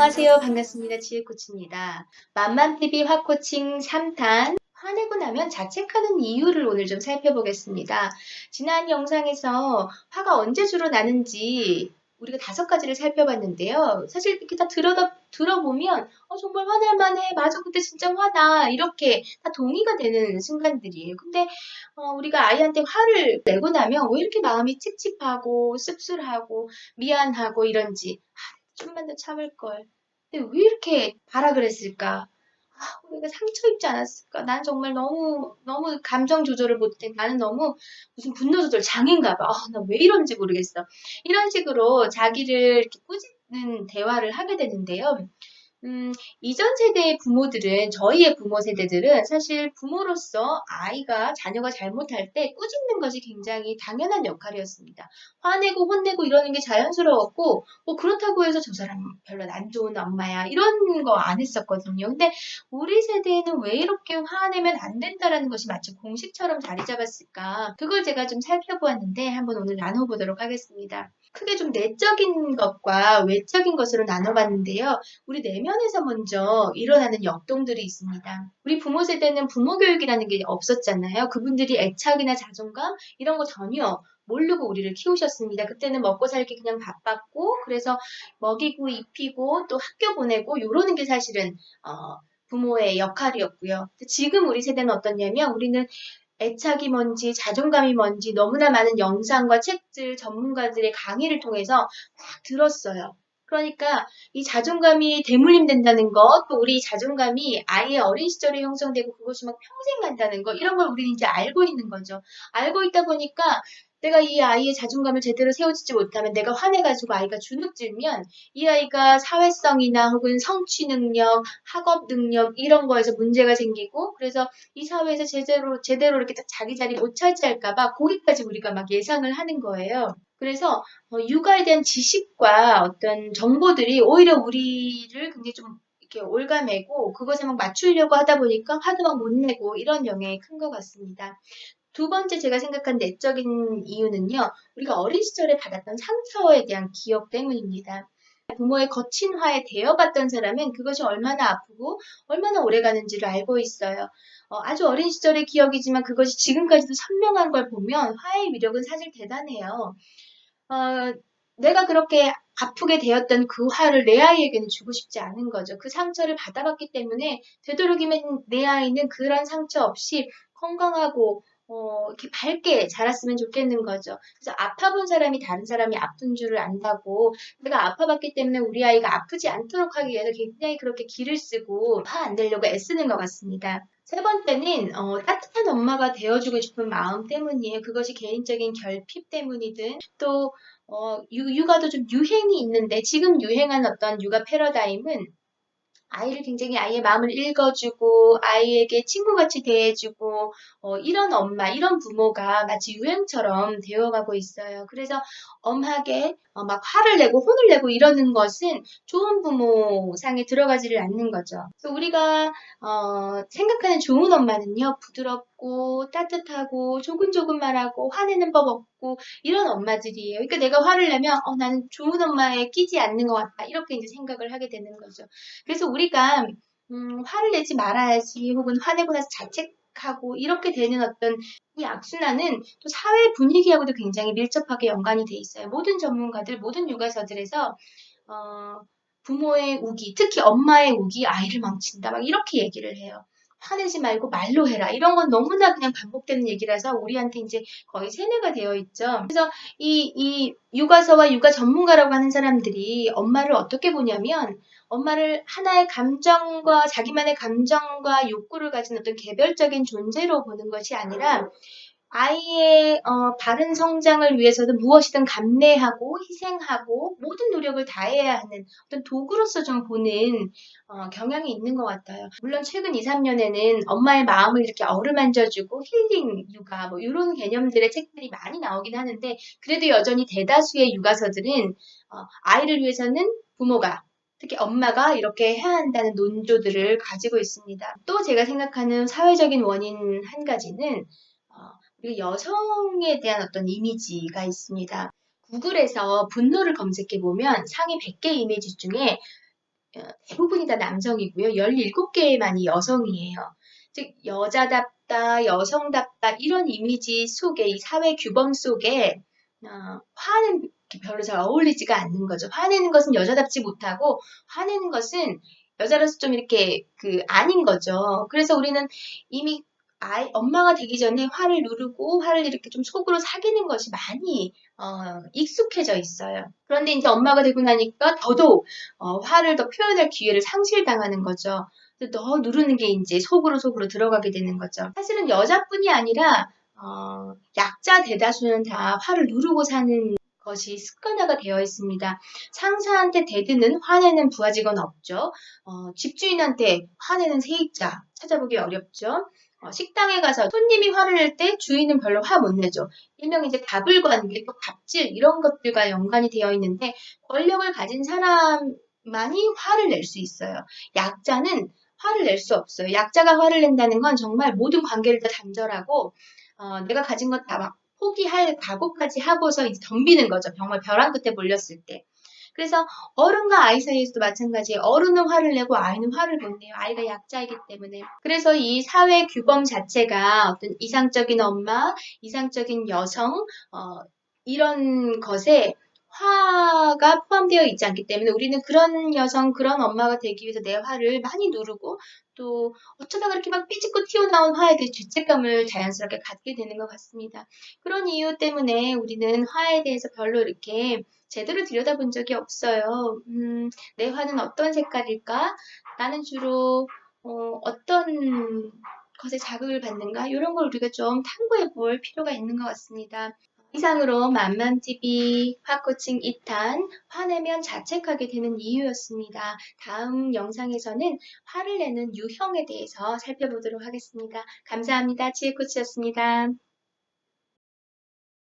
안녕하세요. 반갑습니다. 지혜코치입니다. 만맘TV 화코칭 3탄 화내고 나면 자책하는 이유를 오늘 좀 살펴보겠습니다. 지난 영상에서 화가 언제 주로 나는지 우리가 5가지를 살펴봤는데요. 사실 이렇게 다 들어보면 정말 화날 만해. 맞아. 그때 진짜 화나. 이렇게 다 동의가 되는 순간들이에요. 근데 우리가 아이한테 화를 내고 나면 왜 이렇게 마음이 찝찝하고 씁쓸하고 미안하고 이런지 좀만 더 참을걸. 근데 왜 이렇게 하라 그랬을까? 우리가 상처 입지 않았을까? 난 정말 너무 감정 조절을 못해. 나는 너무 무슨 분노 조절 장애인가 봐. 나 왜 이런지 모르겠어. 이런 식으로 자기를 이렇게 꾸짖는 대화를 하게 되는데요. 이전 세대의 부모들은, 저희의 부모 세대들은 사실 부모로서 자녀가 잘못할 때 꾸짖는 것이 굉장히 당연한 역할이었습니다. 화내고 혼내고 이러는 게 자연스러웠고, 그렇다고 해서 저 사람 별로 안 좋은 엄마야. 이런 거 안 했었거든요. 근데 우리 세대에는 왜 이렇게 화내면 안 된다라는 것이 마치 공식처럼 자리 잡았을까? 그걸 제가 좀 살펴보았는데 한번 오늘 나눠보도록 하겠습니다. 크게 좀 내적인 것과 외적인 것으로 나눠봤는데요. 우리 내면에서 먼저 일어나는 역동들이 있습니다. 우리 부모 세대는 부모 교육이라는 게 없었잖아요. 그분들이 애착이나 자존감 이런 거 전혀 모르고 우리를 키우셨습니다. 그때는 먹고 살기 그냥 바빴고 그래서 먹이고 입히고 또 학교 보내고 이러는 게 사실은 부모의 역할이었고요. 지금 우리 세대는 어떻냐면 우리는 애착이 뭔지 자존감이 뭔지 너무나 많은 영상과 책들, 전문가들의 강의를 통해서 막 들었어요. 그러니까 이 자존감이 대물림된다는 것, 또 우리 자존감이 아이의 어린 시절에 형성되고 그것이 막 평생 간다는 것, 이런 걸 우리는 이제 알고 있는 거죠. 알고 있다 보니까 내가 이 아이의 자존감을 제대로 세워주지 못하면 내가 화내가지고 아이가 주눅들면 이 아이가 사회성이나 혹은 성취 능력, 학업 능력 이런 거에서 문제가 생기고 그래서 이 사회에서 제대로 이렇게 딱 자기 자리 못 차지할까봐 거기까지 우리가 막 예상을 하는 거예요. 그래서 육아에 대한 지식과 어떤 정보들이 오히려 우리를 굉장히 좀 이렇게 올가매고 그것에 막 맞추려고 하다 보니까 화도 막 못 내고 이런 영향이 큰 것 같습니다. 두 번째 제가 생각한 내적인 이유는요. 우리가 어린 시절에 받았던 상처에 대한 기억 때문입니다. 부모의 거친 화에 대여받던 사람은 그것이 얼마나 아프고 얼마나 오래가는지를 알고 있어요. 아주 어린 시절의 기억이지만 그것이 지금까지도 선명한 걸 보면 화의 위력은 사실 대단해요. 어, 내가 그렇게 아프게 되었던 그 화를 내 아이에게는 주고 싶지 않은 거죠. 그 상처를 받아봤기 때문에 되도록이면 내 아이는 그런 상처 없이 건강하고 이렇게 밝게 자랐으면 좋겠는 거죠. 그래서 아파본 사람이 다른 사람이 아픈 줄을 안다고 내가 아파봤기 때문에 우리 아이가 아프지 않도록 하기 위해서 굉장히 그렇게 기를 쓰고 화 안 내려고 애쓰는 것 같습니다. 세 번째는 따뜻한 엄마가 되어주고 싶은 마음 때문이에요. 그것이 개인적인 결핍 때문이든 또 육아도 좀 유행이 있는데 지금 유행한 어떤 육아 패러다임은 아이를 굉장히 아이의 마음을 읽어주고 아이에게 친구같이 대해주고 이런 엄마, 이런 부모가 마치 유행처럼 되어가고 있어요. 그래서 엄하게 막 화를 내고 혼을 내고 이러는 것은 좋은 부모상에 들어가지를 않는 거죠. 그래서 우리가 생각하는 좋은 엄마는요. 부드럽고 따뜻하고 조근조근 말하고 화내는 법 없고 이런 엄마들이에요. 그러니까 내가 화를 내면 나는 좋은 엄마에 끼지 않는 것 같다. 이렇게 이제 생각을 하게 되는 거죠. 그래서 우리가 화를 내지 말아야지 혹은 화내고 나서 자책하고 이렇게 되는 어떤 이 악순환은 또 사회 분위기하고도 굉장히 밀접하게 연관이 돼 있어요. 모든 전문가들, 모든 육아서들에서 부모의 우기, 특히 엄마의 우기 아이를 망친다. 막 이렇게 얘기를 해요. 화내지 말고 말로 해라. 이런 건 너무나 그냥 반복되는 얘기라서 우리한테 이제 거의 세뇌가 되어 있죠. 그래서 이 육아서와 육아 전문가라고 하는 사람들이 엄마를 어떻게 보냐면 엄마를 하나의 감정과 자기만의 감정과 욕구를 가진 어떤 개별적인 존재로 보는 것이 아니라 아이의 바른 성장을 위해서는 무엇이든 감내하고 희생하고 모든 노력을 다해야 하는 어떤 도구로서 좀 보는 경향이 있는 것 같아요. 물론 최근 2, 3년에는 엄마의 마음을 이렇게 어루만져주고 힐링 육아 뭐 이런 개념들의 책들이 많이 나오긴 하는데 그래도 여전히 대다수의 육아서들은 아이를 위해서는 부모가 특히 엄마가 이렇게 해야 한다는 논조들을 가지고 있습니다. 또 제가 생각하는 사회적인 원인 한 가지는 우리 여성에 대한 어떤 이미지가 있습니다. 구글에서 분노를 검색해 보면 상위 100개 이미지 중에 대부분이 다 남성이고요. 17개만이 여성이에요. 즉 여자답다, 여성답다 이런 이미지 속에 이 사회 규범 속에 화는 별로 잘 어울리지가 않는 거죠. 화내는 것은 여자답지 못하고 화내는 것은 여자로서 좀 이렇게 아닌 거죠. 그래서 우리는 이미 엄마가 되기 전에 화를 누르고 화를 이렇게 좀 속으로 사귀는 것이 많이 익숙해져 있어요. 그런데 이제 엄마가 되고 나니까 더더욱 화를 더 표현할 기회를 상실당하는 거죠. 더 누르는 게 이제 속으로 들어가게 되는 거죠. 사실은 여자뿐이 아니라 약자 대다수는 다 화를 누르고 사는 것이 습관화가 되어 있습니다. 상사한테 대드는 화내는 부하 직원 없죠. 집주인한테 화내는 세입자 찾아보기 어렵죠. 식당에 가서 손님이 화를 낼 때 주인은 별로 화 못 내죠. 일명 이제 갑을관계, 또 갑질 이런 것들과 연관이 되어 있는데 권력을 가진 사람만이 화를 낼 수 있어요. 약자는 화를 낼 수 없어요. 약자가 화를 낸다는 건 정말 모든 관계를 다 단절하고 내가 가진 것 다 막 포기할 각오까지 하고서 이제 덤비는 거죠. 정말 벼랑 끝에 몰렸을 때. 그래서 어른과 아이 사이에서도 마찬가지예요. 어른은 화를 내고 아이는 화를 못 내요. 아이가 약자이기 때문에. 그래서 이 사회 규범 자체가 어떤 이상적인 엄마, 이상적인 여성, 이런 것에 화가 포함되어 있지 않기 때문에 우리는 그런 여성, 그런 엄마가 되기 위해서 내 화를 많이 누르고 또 어쩌다 그렇게 막 삐짓고 튀어나온 화에 대해 죄책감을 자연스럽게 갖게 되는 것 같습니다. 그런 이유 때문에 우리는 화에 대해서 별로 이렇게 제대로 들여다본 적이 없어요. 내 화는 어떤 색깔일까? 나는 주로 어떤 것에 자극을 받는가? 이런 걸 우리가 좀 탐구해 볼 필요가 있는 것 같습니다. 이상으로 맘맘TV 화코칭 2탄 화내면 자책하게 되는 이유였습니다. 다음 영상에서는 화를 내는 유형에 대해서 살펴보도록 하겠습니다. 감사합니다. 지혜코치였습니다.